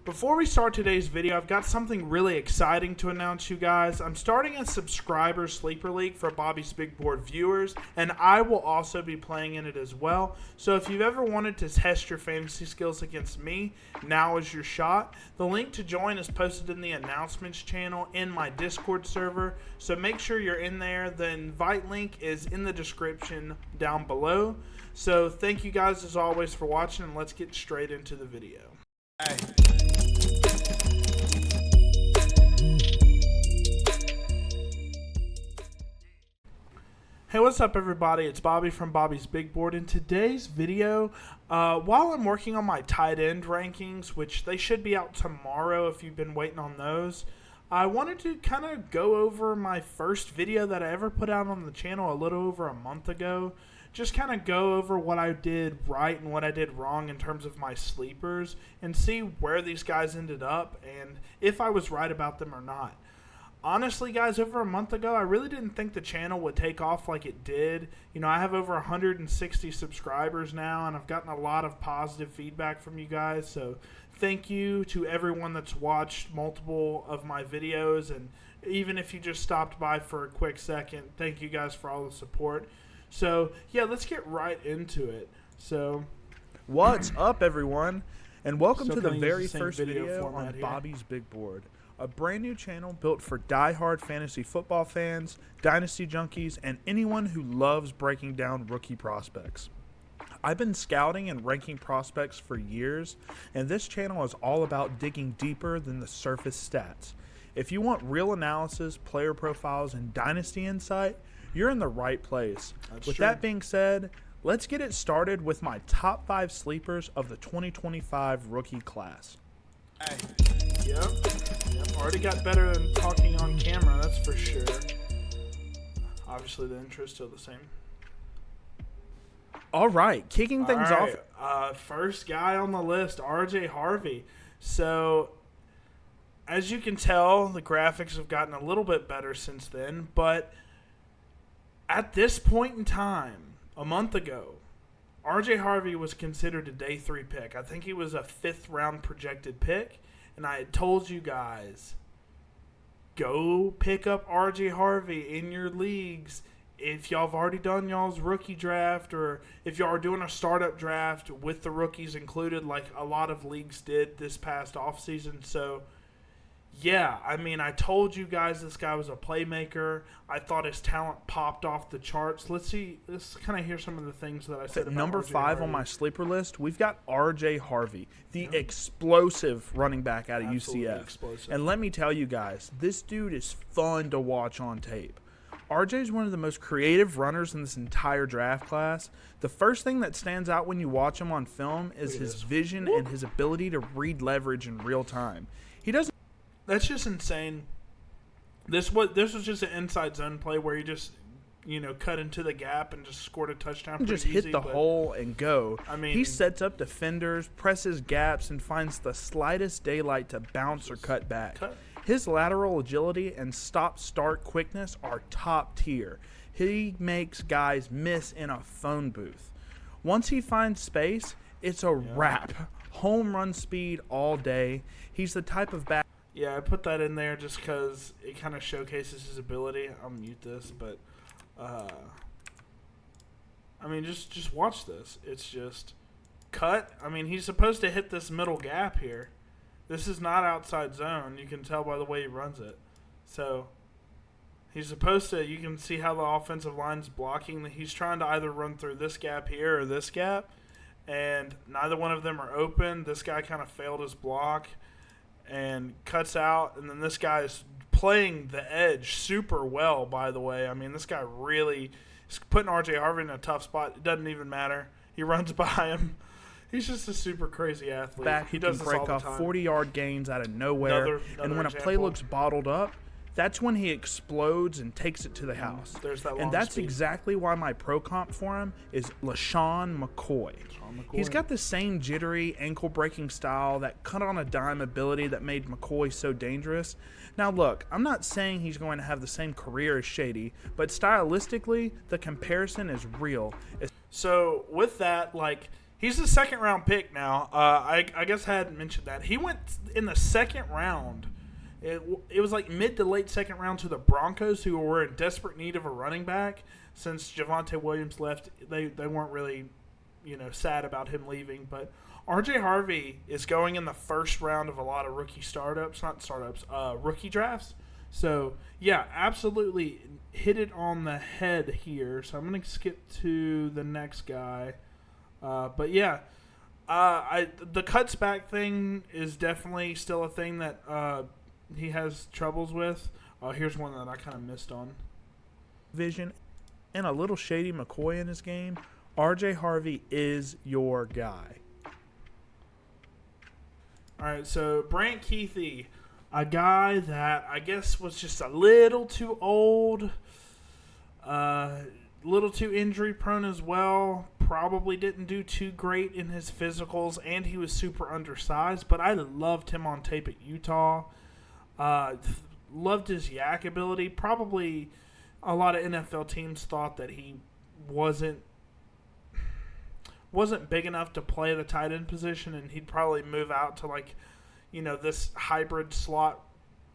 Before we start today's video, I've got something really exciting to announce you guys. I'm starting a subscriber sleeper league for Bobby's Big Board viewers, and I will also be playing in it as well. So if you've ever wanted to test your fantasy skills against me, now is your shot. The link to join is posted in the announcements channel in my Discord server, so make sure you're in there. The invite link is in the description down below. So thank you guys as always for watching, and let's get straight into the video. Hey, what's up everybody? It's Bobby from Bobby's Big Board. In today's video, while I'm working on my tight end rankings, which they should be out tomorrow if you've been waiting on those, I wanted to kind of go over my first video that I ever put out on the channel a little over a month ago. Just kind of go over what I did right and what I did wrong in terms of my sleepers and see where these guys ended up and if I was right about them or not. Honestly, guys, over a month ago, I really didn't think the channel would take off like it did. You know, I have over 160 subscribers now, and I've gotten a lot of positive feedback from you guys. So thank you to everyone that's watched multiple of my videos, and even if you just stopped by for a quick second, thank you guys for all the support. So, yeah, let's get right into it. So, what's up, everyone? And welcome to the very same first video on format here. Bobby's Big Board. A brand new channel built for die-hard fantasy football fans, dynasty junkies, and anyone who loves breaking down rookie prospects. I've been scouting and ranking prospects for years, and this channel is all about digging deeper than the surface stats. If you want real analysis, player profiles, and dynasty insight, you're in the right place. With that being said, let's get it started with my top 5 sleepers of the 2025 rookie class. Yep, already got better than talking on camera, that's for sure. Obviously the intro's still the same. All right, kicking things off. First guy on the list, RJ Harvey. So, as you can tell, the graphics have gotten a little bit better since then, but at this point in time, a month ago, RJ Harvey was considered a day 3 pick. I think he was a 5th round projected pick, and I had told you guys, go pick up RJ Harvey in your leagues. If y'all have already done y'all's rookie draft, or if y'all are doing a startup draft with the rookies included, like a lot of leagues did this past offseason. So, yeah, I mean, I told you guys this guy was a playmaker. I thought his talent popped off the charts. Let's kind of hear some of the things that I said about number RJ 5 Harvey. on my sleeper list, we've got RJ Harvey, the explosive running back out of Absolutely UCF. explosive. And let me tell you guys, this dude is fun to watch on tape. RJ is one of the most creative runners in this entire draft class. The first thing that stands out when you watch him on film is his vision and his ability to read leverage in real time. He doesn't. That's just insane. This was just an inside zone play where he just, cut into the gap and just scored a touchdown. Pretty just hit easy, the hole and go. I mean, he sets up defenders, presses gaps, and finds the slightest daylight to bounce or cut back. His lateral agility and stop-start quickness are top tier. He makes guys miss in a phone booth. Once he finds space, it's a wrap. Home run speed all day. He's the type of back. Yeah, I put that in there just because it kind of showcases his ability. I'll mute this, but I mean, just watch this. It's just cut. I mean, he's supposed to hit this middle gap here. This is not outside zone. You can tell by the way he runs it. So he's supposed to. You can see how the offensive line's blocking. He's trying to either run through this gap here or this gap, and neither one of them are open. This guy kind of failed his block and cuts out, and then this guy is playing the edge super well, by the way. I mean, this guy really is putting RJ Harvey in a tough spot. It doesn't even matter. He runs by him. He's just a super crazy athlete. He does can this all break the off time. 40-yard gains out of nowhere. Another and when example. a play looks bottled up, that's when he explodes and takes it to the house. There's that long and that's speed. exactly why my pro comp for him is LaShawn McCoy. He's got the same jittery, ankle-breaking style, that cut-on-a-dime ability that made McCoy so dangerous. Now, look, I'm not saying he's going to have the same career as Shady, but stylistically, the comparison is real. So, with that, He's the second round pick now. I guess I hadn't mentioned that. He went in the second round. It was like mid to late second round to the Broncos, who were in desperate need of a running back. Since Javonte Williams left, they weren't really, sad about him leaving. But R.J. Harvey is going in the first round of a lot of rookie rookie drafts. So, yeah, absolutely hit it on the head here. So I'm going to skip to the next guy. But, yeah, the cuts back thing is definitely still a thing that he has troubles with. Here's one that I kind of missed on. Vision and a little Shady McCoy in his game. R.J. Harvey is your guy. All right, so Brant Kuithe, a guy that I guess was just a little too old, little too injury prone as well. Probably didn't do too great in his physicals, and he was super undersized. But I loved him on tape at Utah. Loved his yak ability. Probably a lot of NFL teams thought that he wasn't big enough to play the tight end position, and he'd probably move out to this hybrid slot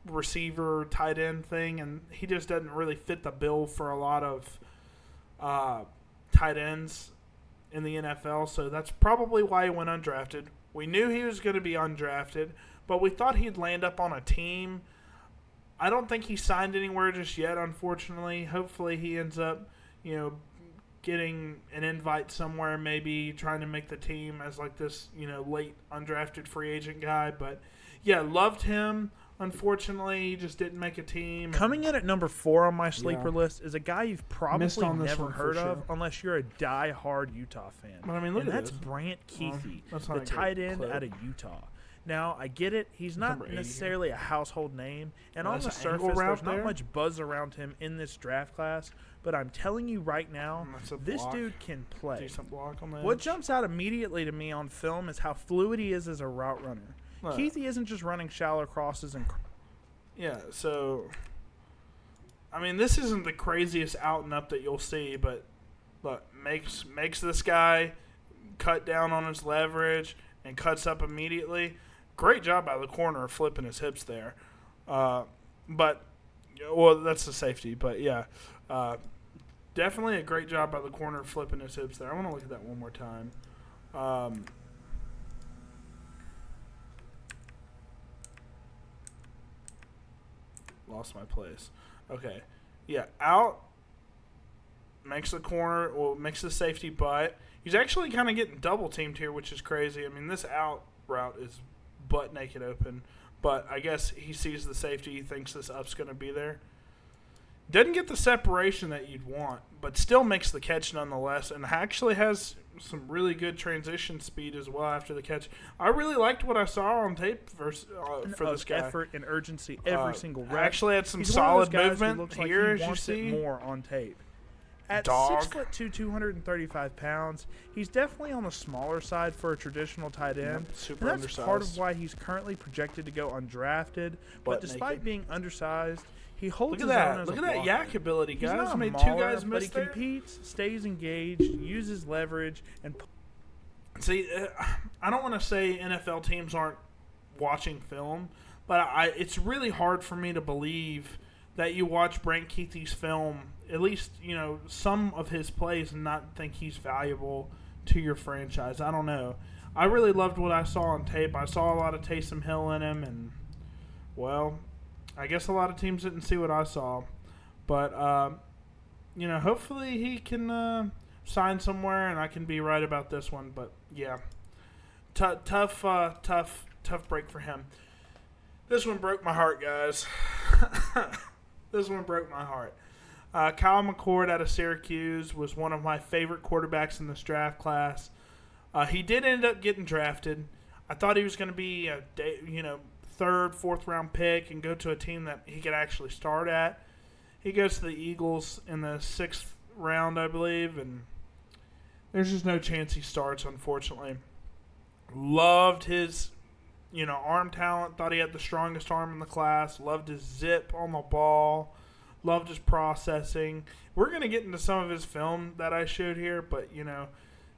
receiver tight end thing, and he just doesn't really fit the bill for a lot of tight ends in the NFL. So that's probably why he went undrafted. We knew he was going to be undrafted, but we thought he'd land up on a team. I don't think he signed anywhere just yet, unfortunately. Hopefully he ends up, getting an invite somewhere, maybe trying to make the team as this, late undrafted free agent guy. But, yeah, loved him. Unfortunately, he just didn't make a team. Coming in at number 4 on my sleeper list is a guy you've probably never heard of unless you're a die-hard Utah fan. But, look at that's this. Brant Kuithe, the tight end out of Utah. Now, I get it. He's not necessarily a household name, and on the surface, there's not much buzz around him in this draft class. But I'm telling you right now, this dude can play. Decent block on the What edge. jumps out immediately to me on film is how fluid he is as a route runner. Kuithe isn't just running shallow crosses and. Yeah, so. This isn't the craziest out and up that you'll see, but look, makes this guy cut down on his leverage and cuts up immediately. Great job by the corner of flipping his hips there. That's the safety. But, yeah, definitely a great job by the corner of flipping his hips there. I want to look at that one more time. Lost my place. Okay. Yeah, out. Makes the corner, makes the safety butt. He's actually kind of getting double teamed here, which is crazy. This out route is butt naked open, but I guess he sees the safety. He thinks this up's going to be there. Doesn't get the separation that you'd want, but still makes the catch nonetheless, and actually has some really good transition speed as well after the catch. I really liked what I saw on tape for this guy. Effort and urgency every single rep. Actually had some He's solid one of those guys movement who looks like here, he as you wants see. It more on tape. At Dog. 6'2", 235 pounds, he's definitely on the smaller side for a traditional tight end. Super and that's undersized. part of why he's currently projected to go undrafted. But despite being undersized, he holds his own as Look a at that blocker. yak ability, guys. He's not Made mauler, two guys but miss he there. competes, stays engaged, uses leverage, and See, I don't want to say NFL teams aren't watching film, but it's really hard for me to believe that you watch Brant Kuithe's film, at least, some of his plays, and not think he's valuable to your franchise. I don't know. I really loved what I saw on tape. I saw a lot of Taysom Hill in him, and, well, I guess a lot of teams didn't see what I saw. But, hopefully he can sign somewhere, and I can be right about this one. But, yeah, tough break for him. This one broke my heart, guys. This one broke my heart. Kyle McCord out of Syracuse was one of my favorite quarterbacks in this draft class. He did end up getting drafted. I thought he was going to be a third, fourth round pick and go to a team that he could actually start at. He goes to the Eagles in the 6th round, I believe, and there's just no chance he starts, unfortunately. Loved his arm talent. Thought he had the strongest arm in the class. Loved his zip on the ball. Loved his processing. We're going to get into some of his film that I showed here, but,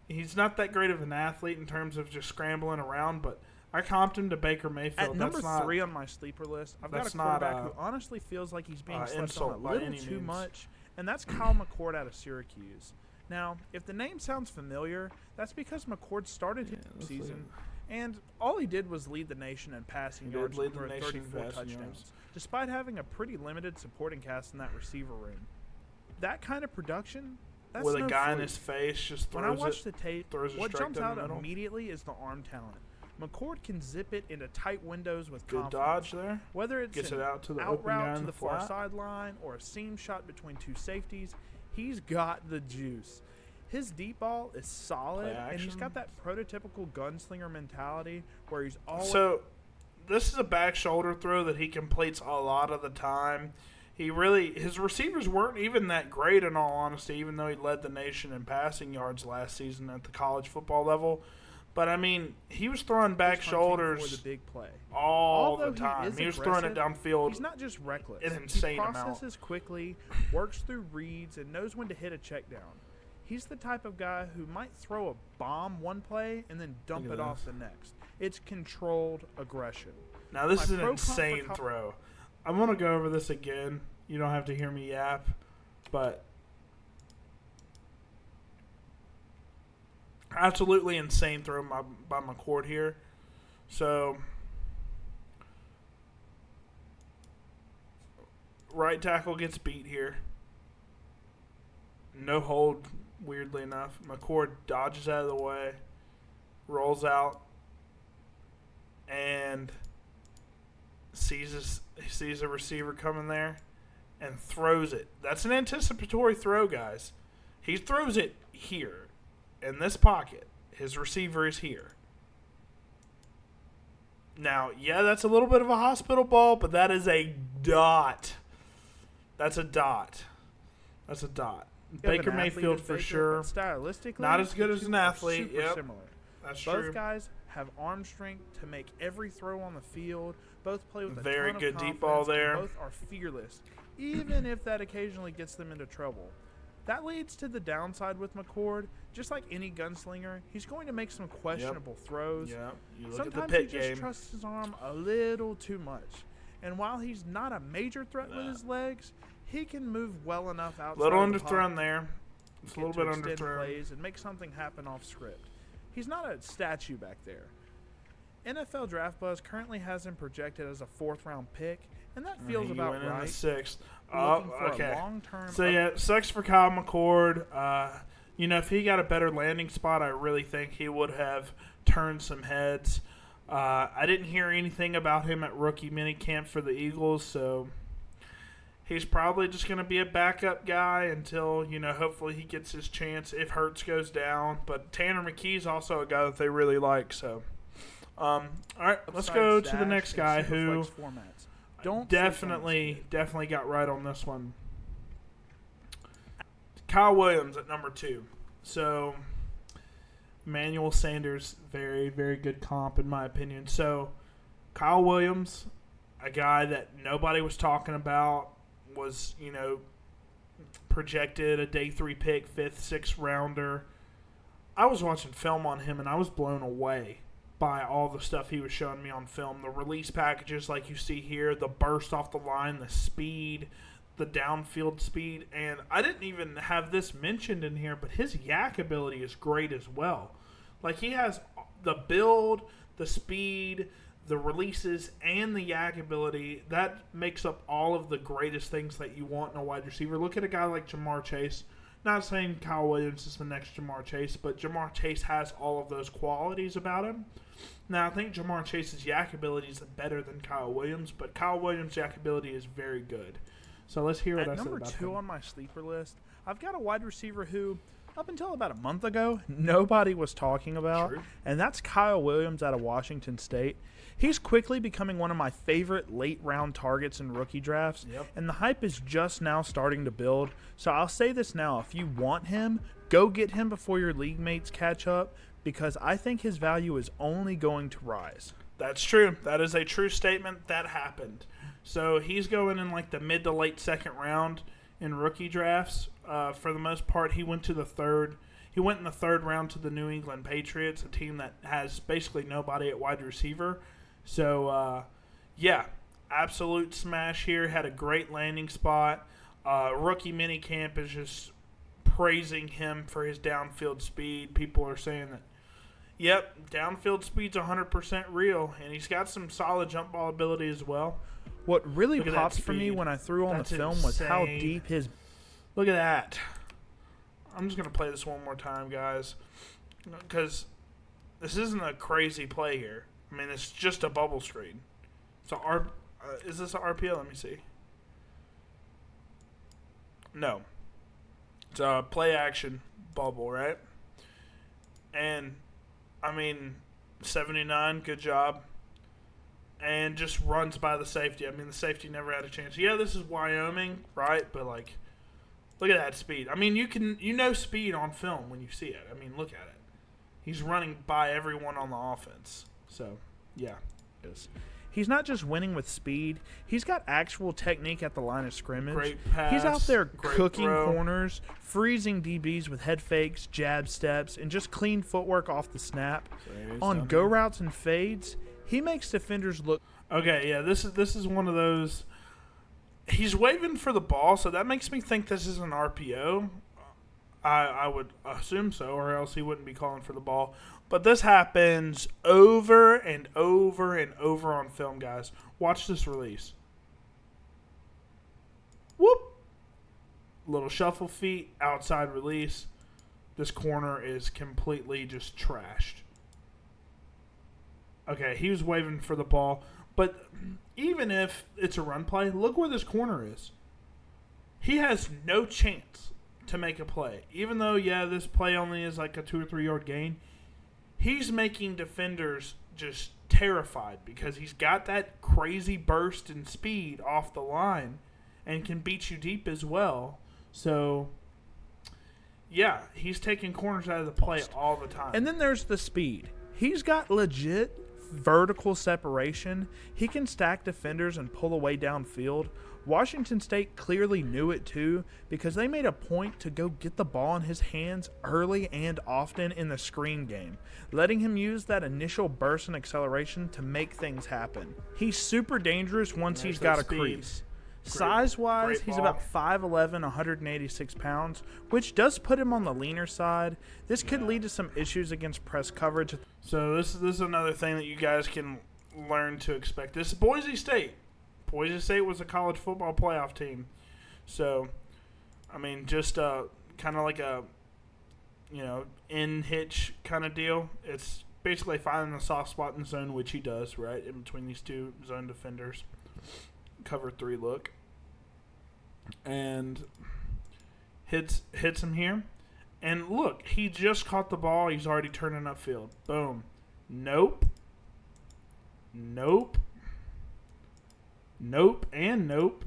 He's not that great of an athlete in terms of just scrambling around, but I comped him to Baker Mayfield. At number 3 on my sleeper list, I've got a quarterback who honestly feels like he's being slept on a little too much, and that's Kyle McCord out of Syracuse. Now, if the name sounds familiar, that's because McCord started his season, and all he did was lead the nation in passing yards with 34 touchdowns, despite having a pretty limited supporting cast in that receiver room. That kind of production, that's with no a guy fluke. in his face just throws When I watch the tape, throws it what straight jumps down out the middle. immediately is the arm talent. McCord can zip it into tight windows with Good confidence. dodge there. Whether it's Gets an it out to the out open guy route in to the the far flat. sideline or a seam shot between two safeties, he's got the juice. His deep ball is solid, and he's got that prototypical gunslinger mentality where he's always... So, this is a back shoulder throw that he completes a lot of the time. His receivers weren't even that great, in all honesty, even though he led the nation in passing yards last season at the college football level. But, I mean, he was throwing back shoulders for the big play. all the time. He was throwing it downfield. He's not just reckless. An insane he amount. processes quickly, works through reads, and knows when to hit a check down. He's the type of guy who might throw a bomb one play and then dump it off the next. It's controlled aggression. Now, this is an insane throw. I'm going to go over this again. You don't have to hear me yap, but absolutely insane throw by McCord here. So, right tackle gets beat here. No hold, weirdly enough. McCord dodges out of the way, rolls out, and sees a receiver coming there and throws it. That's an anticipatory throw, guys. He throws it here in this pocket. His receiver is here. Now, yeah, that's a little bit of a hospital ball, but that is a dot. That's a dot. That's a dot. Baker Mayfield for sure. Stylistically, not as good as an athlete. Super similar. That's true. Both guys have arm strength to make every throw on the field. Both play with a very ton good of deep ball there. Both are fearless, even if that occasionally gets them into trouble. That leads to the downside with McCord. Just like any gunslinger, he's going to make some questionable throws. Yeah. You look Sometimes at the pit he just trusts his arm a little too much. And while he's not a major threat with his legs, he can move well enough outside. Little the underthrown there. It's a little bit underthrown. Plays and make something happen off script. He's not a statue back there. NFL Draft Buzz currently has him projected as a 4th-round pick, and that feels about went right. In the 6th. Oh, okay. Long-term so yeah, sucks for Kyle McCord. If he got a better landing spot, I really think he would have turned some heads. I didn't hear anything about him at rookie minicamp for the Eagles, so he's probably just going to be a backup guy until, hopefully he gets his chance if Hurts goes down. But Tanner McKee's also a guy that they really like. So, all right, let's go to the next guy who definitely got right on this one. Kyle Williams at number 2. So, Emmanuel Sanders, very, very good comp in my opinion. So, Kyle Williams, a guy that nobody was talking about, was, projected a day 3 pick, 5th, 6th rounder. I was watching film on him, and I was blown away by all the stuff he was showing me on film. The release packages like you see here, the burst off the line, the speed, the downfield speed. And I didn't even have this mentioned in here, but his yak ability is great as well. Like, he has the build, the speed, the releases, and the yak ability. That makes up all of the greatest things that you want in a wide receiver. Look at a guy like Jamar Chase. Not saying Kyle Williams is the next Jamar Chase, but Jamar Chase has all of those qualities about him. Now, I think Jamar Chase's yak ability is better than Kyle Williams, but Kyle Williams' yak ability is very good. So let's hear what I said about him. At number 2 on my sleeper list, I've got a wide receiver who, up until about a month ago, nobody was talking about, and that's Kyle Williams out of Washington State. He's quickly becoming one of my favorite late-round targets in rookie drafts, and the hype is just now starting to build. So I'll say this now. If you want him, go get him before your league mates catch up, because I think his value is only going to rise. That's true. That is a true statement. That happened. So he's going in like the mid to late 2nd round in rookie drafts. For the most part, he went to the 3rd. He went in the third round to the New England Patriots, a team that has basically nobody at wide receiver. So, yeah, absolute smash here. Had a great landing spot. Rookie minicamp is just praising him for his downfield speed. People are saying that, yep, downfield speed's 100% real, and he's got some solid jump ball ability as well. What really Look at popped that for me speed. when I threw on That's the film was how insane. deep his Look at that. I'm just going to play this one more time, guys, because this isn't a crazy play here. I mean, it's just a bubble screen. So, is this an RPO? Let me see. No. It's a play action bubble, right? And, I mean, 79, good job. And just runs by the safety. I mean, the safety never had a chance. Yeah, this is Wyoming, right? But, like, look at that speed. I mean, you know speed on film when you see it. I mean, look at it. He's running by everyone on the offense. So, yeah. He's not just winning with speed. He's got actual technique at the line of scrimmage. Great pass. He's out there great cooking throw. corners, freezing DBs with head fakes, jab steps, and just clean footwork off the snap. On go routes and fades, he makes defenders look. Okay, yeah, this is one of those. He's waving for the ball, so that makes me think this is an RPO. I would assume so, or else he wouldn't be calling for the ball. But this happens over and over and over on film, guys. Watch this release. Whoop! Little shuffle feet, outside release. This corner is completely just trashed. Okay, he was waving for the ball. But even if it's a run play, look where this corner is. He has no chance to make a play. Even though, yeah, this play only is like a 2 or 3 yard gain, he's making defenders just terrified because he's got that crazy burst and speed off the line and can beat you deep as well. So, yeah, he's taking corners out of the play all the time. And then there's the speed. He's got legit vertical separation. He can stack defenders and pull away downfield. Washington State clearly knew it too because they made a point to go get the ball in his hands early and often in the screen game, letting him use that initial burst and acceleration to make things happen. He's super dangerous once he's got a crease. Size-wise, he's about 5'11", 186 pounds, which does put him on the leaner side. This could lead to some issues against press coverage. So this is another thing that you guys can learn to expect. This is Boise State. Boise State was a college football playoff team. So, I mean, just kind of like a, in-hitch kind of deal. It's basically finding the soft spot in the zone, which he does, right, in between these two zone defenders. Cover 3 look. And hits him here. And look, he just caught the ball. He's already turning upfield. Boom. Nope. Nope. Nope and nope.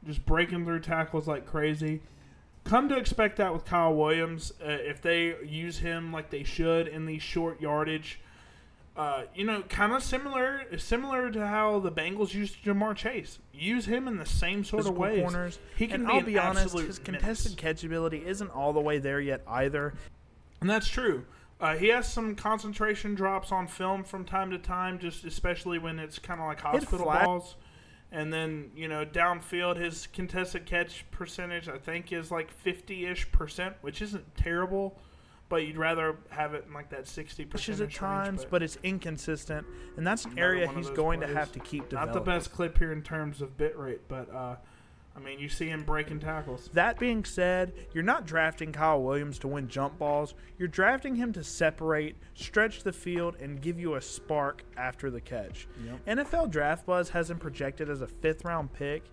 Just breaking through tackles like crazy. Come to expect that with Kyle Williams. If they use him like they should in these short yardage, kind of similar to how the Bengals used Jamar Chase. Use him in the same sort of ways. Corners. He can and be I'll an be honest, absolute his contested catch ability isn't all the way there yet either. And that's true. He has some concentration drops on film from time to time, just especially when it's kind of like hospital balls. And then, downfield, his contested catch percentage, I think, is like 50-ish%, which isn't terrible. But you'd rather have it in like that 60% Pushes at range, times, but it's inconsistent. And that's an another area one of he's those going to plays. have to keep developing. Not the best clip here in terms of bit rate, but, you see him breaking tackles. That being said, you're not drafting Kyle Williams to win jump balls. You're drafting him to separate, stretch the field, and give you a spark after the catch. Yep. NFL Draft Buzz has him projected as a 5th-round pick.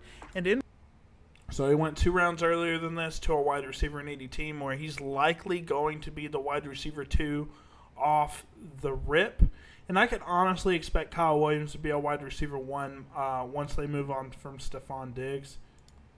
So he went 2 rounds earlier than this to a wide receiver needy team where he's likely going to be the wide receiver 2 off the rip. And I could honestly expect Kyle Williams to be a wide receiver 1 once they move on from Stephon Diggs.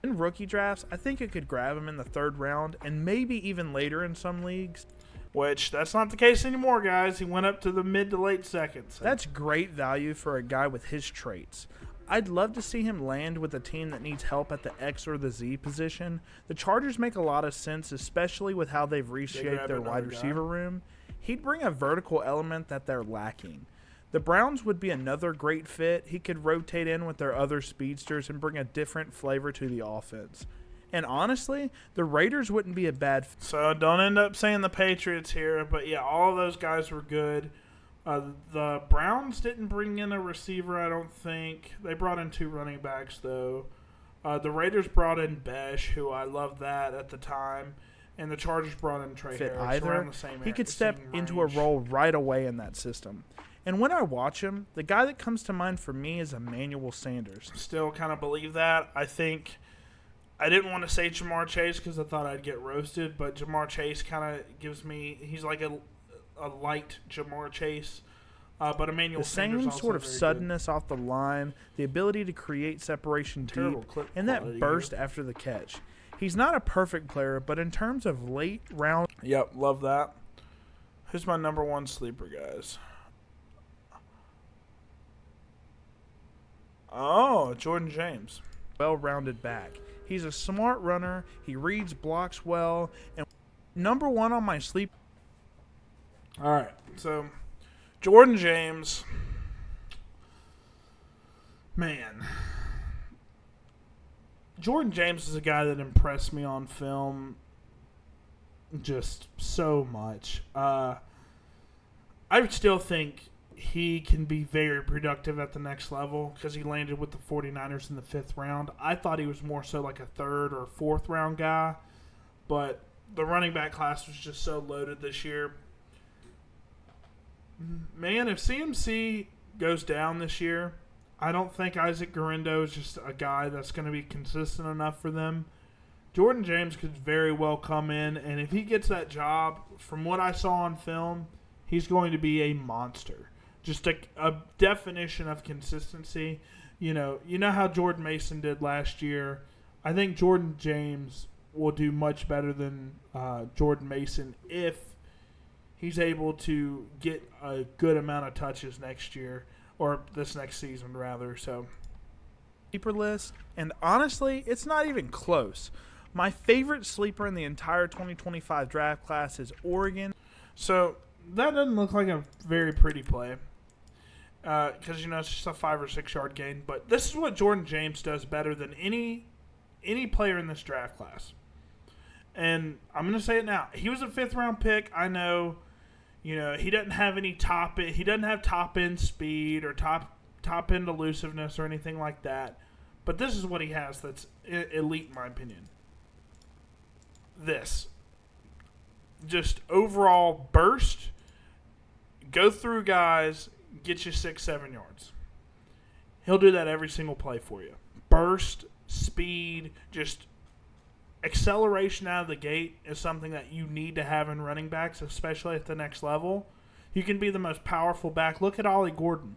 In rookie drafts, I think you could grab him in the 3rd round and maybe even later in some leagues. Which, that's not the case anymore, guys. He went up to the mid to late seconds. So. That's great value for a guy with his traits. I'd love to see him land with a team that needs help at the X or the Z position. The Chargers make a lot of sense, especially with how they've reshaped their wide receiver room. He'd bring a vertical element that they're lacking. The Browns would be another great fit. He could rotate in with their other speedsters and bring a different flavor to the offense. And honestly, the Raiders wouldn't be a bad fit. So don't end up saying the Patriots here, but yeah, all of those guys were good. The Browns didn't bring in a receiver, I don't think. They brought in 2 running backs, though. The Raiders brought in Besh, who I loved that at the time. And the Chargers brought in Trey Harris. Either. He could step into a role right away in that system. And when I watch him, the guy that comes to mind for me is Emmanuel Sanders. Still kind of believe that. I think I didn't want to say Jamar Chase because I thought I'd get roasted, but Jamar Chase kind of gives me – he's like a light Jamar Chase. But Emmanuel Sanders the same sort of suddenness good. Off the line, the ability to create separation deep, and that burst after the catch. He's not a perfect player, but in terms of late round... Yep, love that. Who's my number 1 sleeper, guys? Oh, Jordan James. Well-rounded back. He's a smart runner. He reads blocks well. And number 1 on my sleep. All right, so Jordan James, man. Jordan James is a guy that impressed me on film just so much. I still think he can be very productive at the next level because he landed with the 49ers in the 5th round. I thought he was more so like a 3rd or 4th round guy, but the running back class was just so loaded this year. Man, if CMC goes down this year, I don't think Isaac Guerendo is just a guy that's going to be consistent enough for them. Jordan James could very well come in, and if he gets that job, from what I saw on film, he's going to be a monster. Just a definition of consistency. You know how Jordan Mason did last year. I think Jordan James will do much better than Jordan Mason if he's able to get a good amount of touches next year, or this next season, rather. So, sleeper list, and honestly, it's not even close. My favorite sleeper in the entire 2025 draft class is Oregon. So, that doesn't look like a very pretty play because, it's just a 5 or 6 yard gain. But this is what Jordan James does better than any player in this draft class. And I'm going to say it now. He was a 5th round pick. I know. He doesn't have any he doesn't have top end speed or top end elusiveness or anything like that. But this is what he has that's elite in my opinion. This. Just overall burst, go through guys, get you 6-7 yards. He'll do that every single play for you. Burst, speed, just acceleration out of the gate is something that you need to have in running backs, especially at the next level. You can be the most powerful back. Look at Ollie Gordon,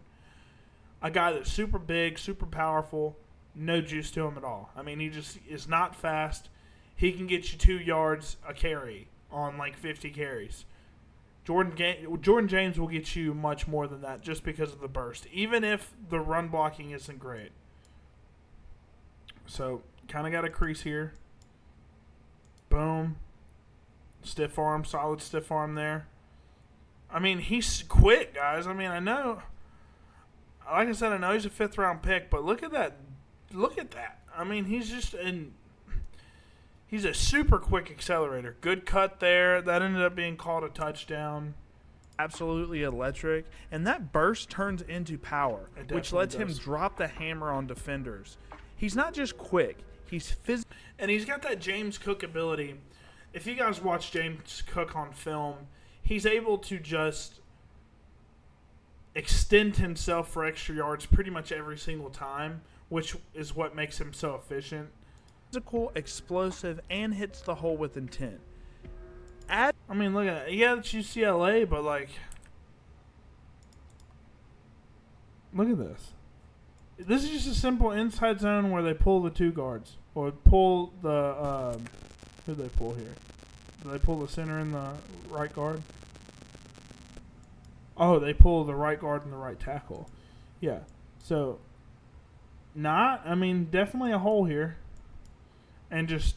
a guy that's super big, super powerful, no juice to him at all. I mean, he just is not fast. He can get you 2 yards a carry on like 50 carries. Jordan James will get you much more than that just because of the burst, even if the run blocking isn't great. So, kind of got a crease here. Boom. Stiff arm, solid stiff arm there. I mean, he's quick, guys. I mean, I know. Like I said, I know he's a 5th round pick, but look at that. Look at that. I mean, he's a super quick accelerator. Good cut there. That ended up being called a touchdown. Absolutely electric. And that burst turns into power, which lets him drop the hammer on defenders. He's not just quick. He's physical. And he's got that James Cook ability. If you guys watch James Cook on film, he's able to just extend himself for extra yards pretty much every single time, which is what makes him so efficient. Physical, explosive, and hits the hole with intent. I mean, look at that. Yeah, it's UCLA, but look at this. This is just a simple inside zone where they pull the 2 guards. Or pull the, who do they pull here? Do they pull the center and the right guard? Oh, they pull the right guard and the right tackle. Yeah. So, I mean, definitely a hole here. And just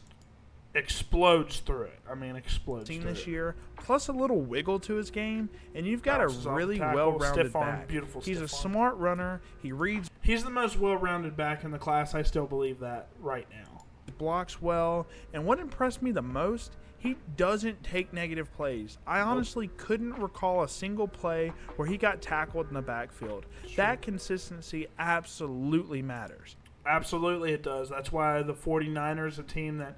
explodes through it. I mean, explodes Seen through this it. year, plus a little wiggle to his game, and you've got Bounces a off the really tackle, well-rounded stiff arm, back. beautiful He's a stiff arm. smart runner. He reads, He's the most well-rounded back in the class. I still believe that right now. blocks well, and what impressed me the most, he doesn't take negative plays. I honestly couldn't recall a single play where he got tackled in the backfield. That consistency absolutely matters. Absolutely it does. That's why the 49ers, a team that,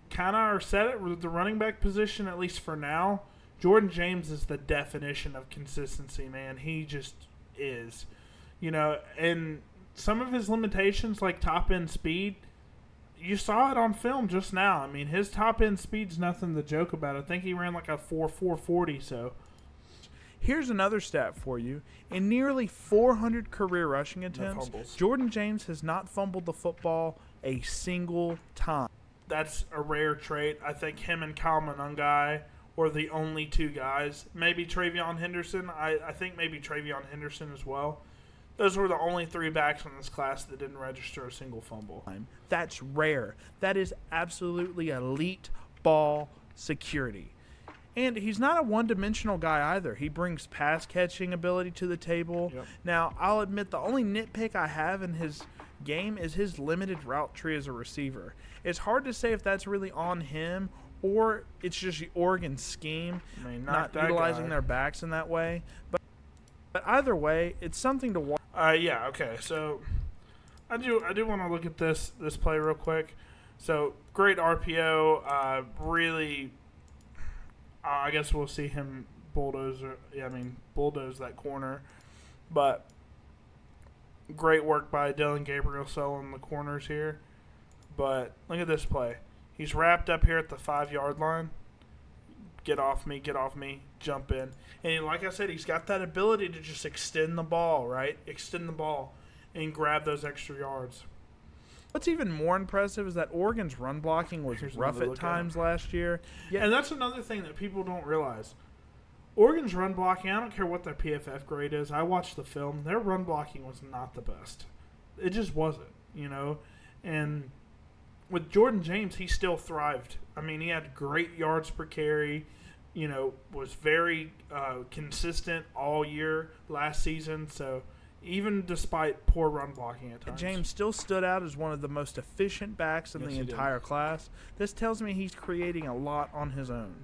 kind of are set at the running back position, at least for now. Jordan James is the definition of consistency, man. He just is. And some of his limitations, like top-end speed, you saw it on film just now. I mean, his top-end speed's nothing to joke about. I think he ran like a 4.40, so. Here's another stat for you. In nearly 400 career rushing attempts, fumbles. Jordan James has not fumbled the football a single time. That's a rare trait. I think him and Kyle Monangai were the only two guys. Maybe Travion Henderson. I think maybe Travion Henderson as well. Those were the only three backs in this class that didn't register a single fumble. That's rare. That is absolutely elite ball security. And he's not a one-dimensional guy either. He brings pass-catching ability to the table. Yep. Now, I'll admit the only nitpick I have in his game is his limited route tree as a receiver. It's hard to say if that's really on him or it's just the Oregon scheme, I mean, not that utilizing guy. their backs in that way. But either way, it's something to watch. Yeah. Okay. So I do want to look at this play real quick. So great RPO. Really, I guess we'll see him bulldoze that corner. But great work by Dylan Gabriel selling the corners here. But look at this play. He's wrapped up here at the 5-yard line. Get off me, jump in. And like I said, he's got that ability to just extend the ball, right? Extend the ball and grab those extra yards. What's even more impressive is that Oregon's run blocking was Here's rough another at look at times him. last year. Yeah, And that's another thing that people don't realize. Oregon's run blocking, I don't care what their PFF grade is. I watched the film. Their run blocking was not the best. It just wasn't, And with Jordan James, he still thrived. I mean, he had great yards per carry, was very consistent all year last season. So even despite poor run blocking at times. James still stood out as one of the most efficient backs in Yes, the he did. entire class. This tells me he's creating a lot on his own.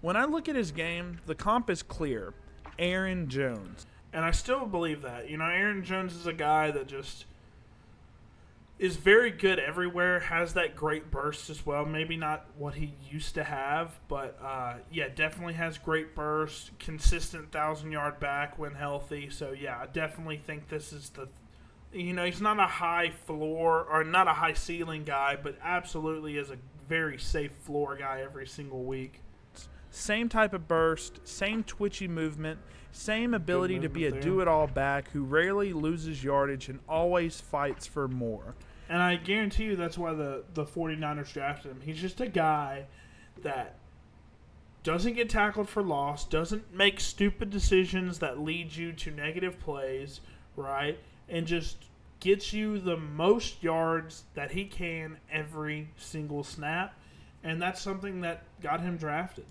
When I look at his game, the comp is clear. Aaron Jones. And I still believe that. Aaron Jones is a guy that just is very good everywhere, has that great burst as well. Maybe not what he used to have, but definitely has great burst, consistent 1,000-yard back when healthy. So, yeah, I definitely think this is he's not a high floor or not a high ceiling guy, but absolutely is a very safe floor guy every single week. Same type of burst, same twitchy movement, same ability to be a movement there. do-it-all back who rarely loses yardage and always fights for more. And I guarantee you that's why the 49ers drafted him. He's just a guy that doesn't get tackled for loss, doesn't make stupid decisions that lead you to negative plays, right? And just gets you the most yards that he can every single snap. And that's something that got him drafted.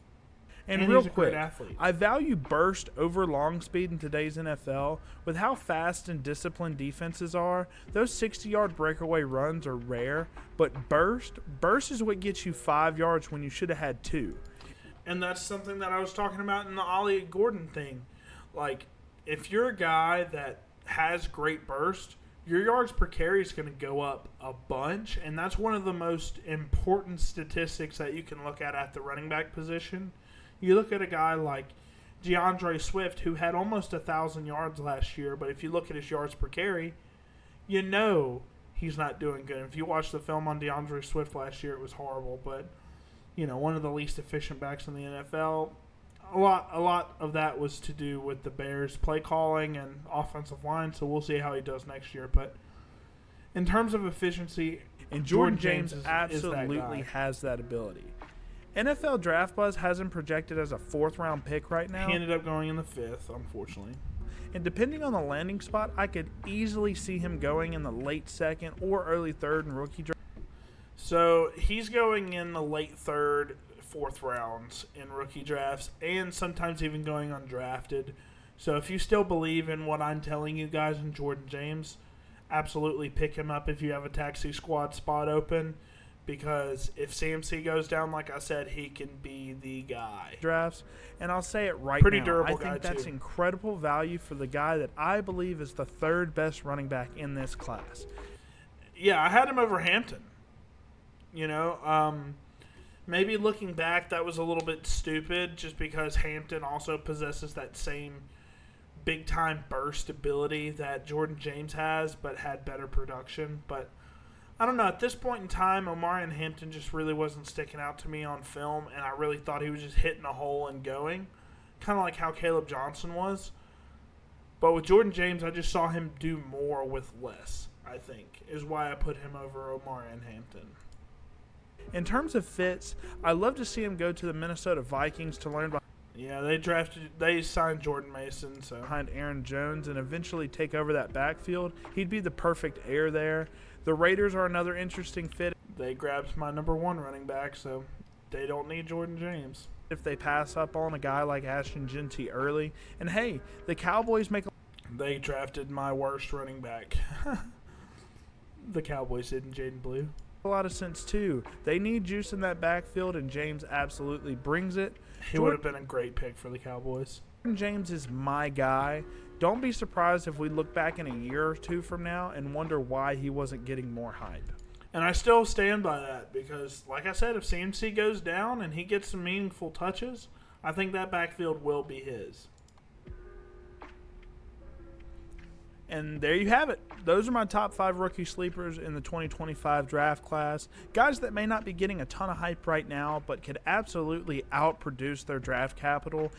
And real he's a great quick, athlete. I value burst over long speed in today's NFL. With how fast and disciplined defenses are, those 60-yard breakaway runs are rare. But burst is what gets you 5 yards when you should have had 2. And that's something that I was talking about in the Ollie Gordon thing. Like, if you're a guy that has great burst, your yards per carry is going to go up a bunch. And that's one of the most important statistics that you can look at the running back position. You look at a guy like DeAndre Swift, who had almost 1,000 yards last year, but if you look at his yards per carry, you know he's not doing good. If you watch the film on DeAndre Swift last year, it was horrible. But, one of the least efficient backs in the NFL. A lot of that was to do with the Bears' play calling and offensive line, so we'll see how he does next year. But in terms of efficiency, And Jordan James is absolutely that guy. has that ability. NFL Draft Buzz has him projected as a 4th-round pick right now. He ended up going in the 5th, unfortunately. and depending on the landing spot, I could easily see him going in the late second or early third in rookie draft. So he's going in the late third, fourth rounds in rookie drafts, and sometimes even going undrafted. So if you still believe in what I'm telling you guys in Jordan James, absolutely pick him up if you have a taxi squad spot open, because if CMC goes down, like I said, he can be the guy. Drafts, and I'll say it right Pretty now, durable I think guy, that's too. incredible value for the guy that I believe is the third best running back in this class. Yeah, I had him over Hampton. Maybe looking back, that was a little bit stupid just because Hampton also possesses that same big-time burst ability that Jordan James has, but had better production. But I don't know. At this point in time, Omarion Hampton just really wasn't sticking out to me on film, and I really thought he was just hitting a hole and going, kind of like how Caleb Johnson was. But with Jordan James, I just saw him do more with less, I think, is why I put him over Omarion Hampton. In terms of fits, I'd love to see him go to the Minnesota Vikings to learn Yeah, they signed Jordan Mason, so behind Aaron Jones and eventually take over that backfield. He'd be the perfect heir there. The Raiders are another interesting fit they grabbed my number one running back, so they don't need Jordan James. if they pass up on a guy like Ashton Genty early. And hey, the Cowboys make They drafted my worst running back. The Cowboys did in Jaden Blue. a lot of sense too. They need juice in that backfield, and James absolutely brings it. He would have been a great pick for the Cowboys. Jordan James is my guy. Don't be surprised if we look back in a year or two from now and wonder why he wasn't getting more hype. And I still stand by that because, like I said, if CMC goes down and he gets some meaningful touches, I think that backfield will be his. And there you have it. Those are my top 5 rookie sleepers in the 2025 draft class. Guys that may not be getting a ton of hype right now, but could absolutely outproduce their draft capital.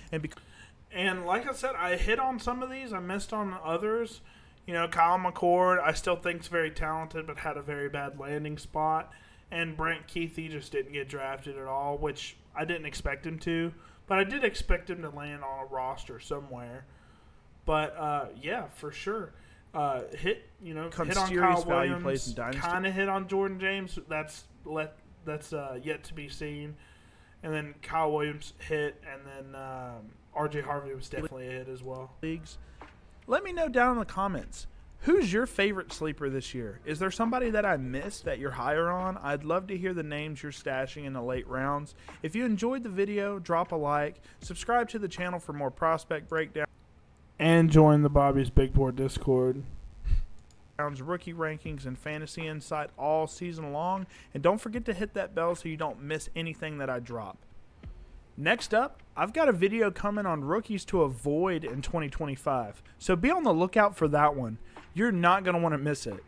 And like I said, I hit on some of these. I missed on others. Kyle McCord, I still think is very talented, but had a very bad landing spot. And Brent Keithy just didn't get drafted at all, which I didn't expect him to. But I did expect him to land on a roster somewhere. But, yeah, for sure. Hit on Kyle Williams, kind of hit on Jordan James. That's yet to be seen. And then Kyle Williams hit, and then R.J. Harvey was definitely a hit as well. Leagues. Let me know down in the comments, who's your favorite sleeper this year? Is there somebody that I missed that you're higher on? I'd love to hear the names you're stashing in the late rounds. If you enjoyed the video, drop a like, subscribe to the channel for more prospect breakdowns. And join the Bobby's Big Board Discord. Rookie rankings and fantasy insight all season long. And don't forget to hit that bell so you don't miss anything that I drop. Next up, I've got a video coming on rookies to avoid in 2025. So be on the lookout for that one. You're not going to want to miss it.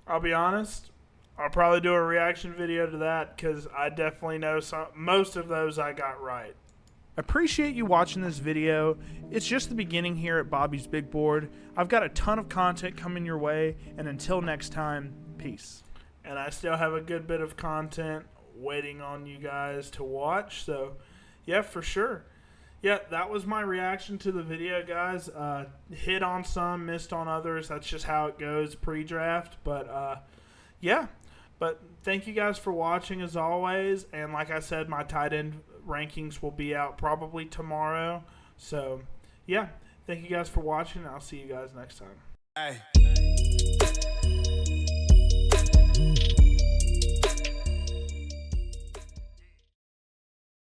I'll be honest, I'll probably do a reaction video to that because I definitely know most of those I got right. Appreciate you watching this video. It's just the beginning here at Bobby's Big Board. I've got a ton of content coming your way, and until next time, peace. And I still have a good bit of content waiting on you guys to watch, so yeah, for sure. Yeah, that was my reaction to the video, guys. Hit on some, missed on others. That's just how it goes pre-draft, but yeah. But thank you guys for watching as always, and like I said, my tight end rankings will be out probably tomorrow. So, yeah, thank you guys for watching. I'll see you guys next time. Hey.